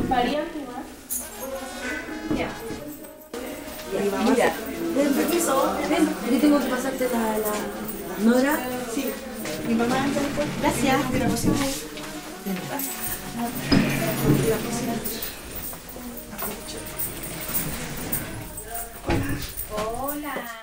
María, ¿jugar? Ya. Mira, ven, permiso, ven, aquí tengo que pasarte la Nora. Sí. Mi mamá anda después. Gracias. De la cocina. Hola.